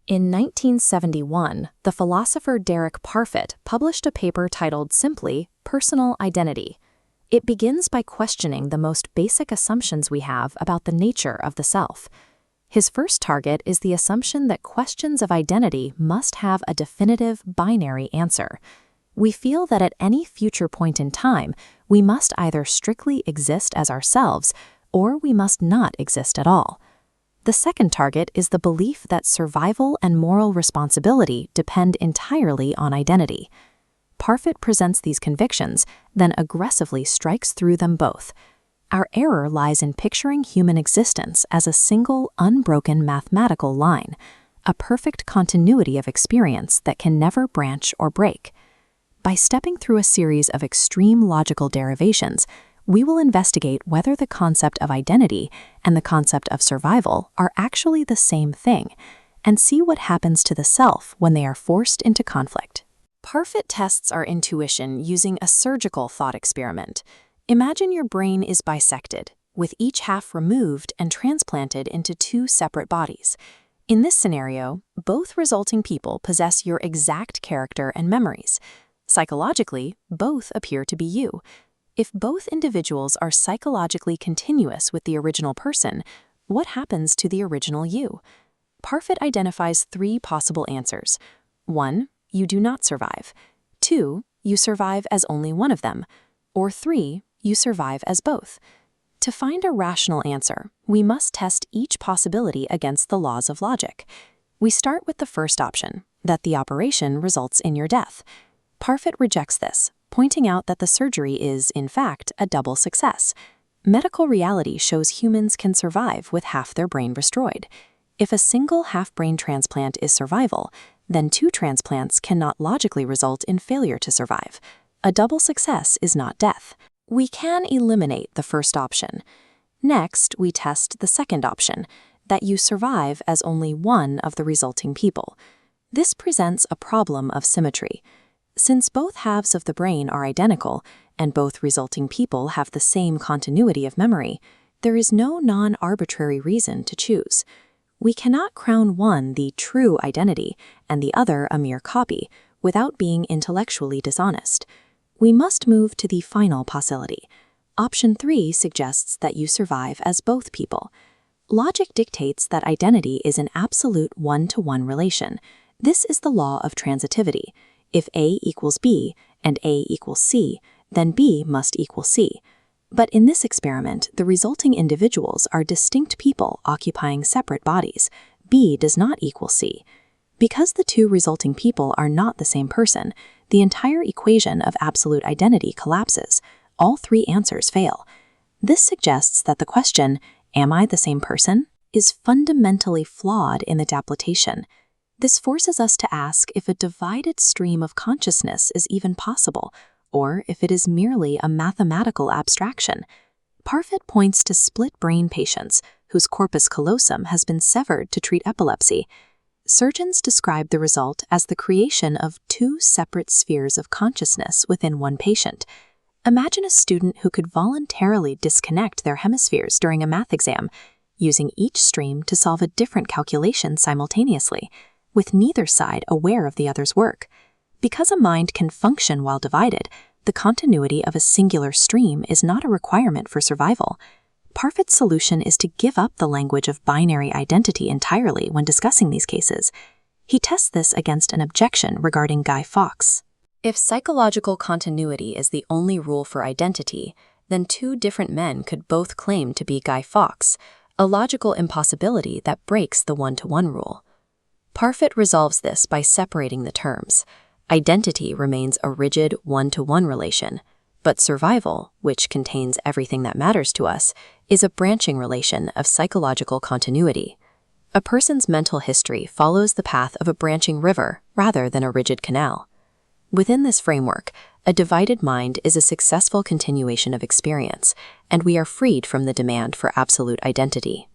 In 1971, the philosopher Derek Parfit published a paper titled simply Personal Identity. It begins by questioning the most basic assumptions we have about the nature of the self. His first target is the assumption that questions of identity must have a definitive binary answer. We feel that at any future point in time, we must either strictly exist as ourselves or we must not exist at all. The second target is the belief that survival and moral responsibility depend entirely on identity. Parfit presents these convictions, then aggressively strikes through them both. Our error lies in picturing human existence as a single, unbroken mathematical line, a perfect continuity of experience that can never branch or break. By stepping through a series of extreme logical derivations, we will investigate whether the concept of identity and the concept of survival are actually the same thing, and see what happens to the self when they are forced into conflict. Parfit tests our intuition using a surgical thought experiment. Imagine your brain is bisected, with each half removed and transplanted into two separate bodies. In this scenario, both resulting people possess your exact character and memories. Psychologically, both appear to be you. If both individuals are psychologically continuous with the original person, what happens to the original you? Parfit identifies three possible answers. 1. You do not survive. 2. You survive as only one of them. Or 3. You survive as both. To find a rational answer, we must test each possibility against the laws of logic. We start with the first option, that the operation results in your death. Parfit rejects this, pointing out that the surgery is, in fact, a double success. Medical reality shows humans can survive with half their brain destroyed. If a single half-brain transplant is survival, then 2 transplants cannot logically result in failure to survive. A double success is not death. We can eliminate the first option. Next, we test the second option, that you survive as only one of the resulting people. This presents a problem of symmetry. Since both halves of the brain are identical, and both resulting people have the same continuity of memory, there is no non-arbitrary reason to choose. We cannot crown one the true identity and the other a mere copy without being intellectually dishonest. We must move to the final possibility. Option 3 suggests that you survive as both people. Logic dictates that identity is an absolute one-to-one relation. This is the law of transitivity. If A equals B and A equals C, then B must equal C. But in this experiment, the resulting individuals are distinct people occupying separate bodies. B does not equal C. Because the 2 resulting people are not the same person, the entire equation of absolute identity collapses. All 3 answers fail. This suggests that the question, "Am I the same person?" is fundamentally flawed in its application. This forces us to ask if a divided stream of consciousness is even possible, or if it is merely a mathematical abstraction. Parfit points to split-brain patients whose corpus callosum has been severed to treat epilepsy. Surgeons describe the result as the creation of 2 separate spheres of consciousness within one patient. Imagine a student who could voluntarily disconnect their hemispheres during a math exam, using each stream to solve a different calculation simultaneously, with neither side aware of the other's work. Because a mind can function while divided, the continuity of a singular stream is not a requirement for survival. Parfit's solution is to give up the language of binary identity entirely when discussing these cases. He tests this against an objection regarding Guy Fawkes. If psychological continuity is the only rule for identity, then 2 different men could both claim to be Guy Fawkes, a logical impossibility that breaks the one-to-one rule. Parfit resolves this by separating the terms. Identity remains a rigid one-to-one relation, but survival, which contains everything that matters to us, is a branching relation of psychological continuity. A person's mental history follows the path of a branching river rather than a rigid canal. Within this framework, a divided mind is a successful continuation of experience, and we are freed from the demand for absolute identity.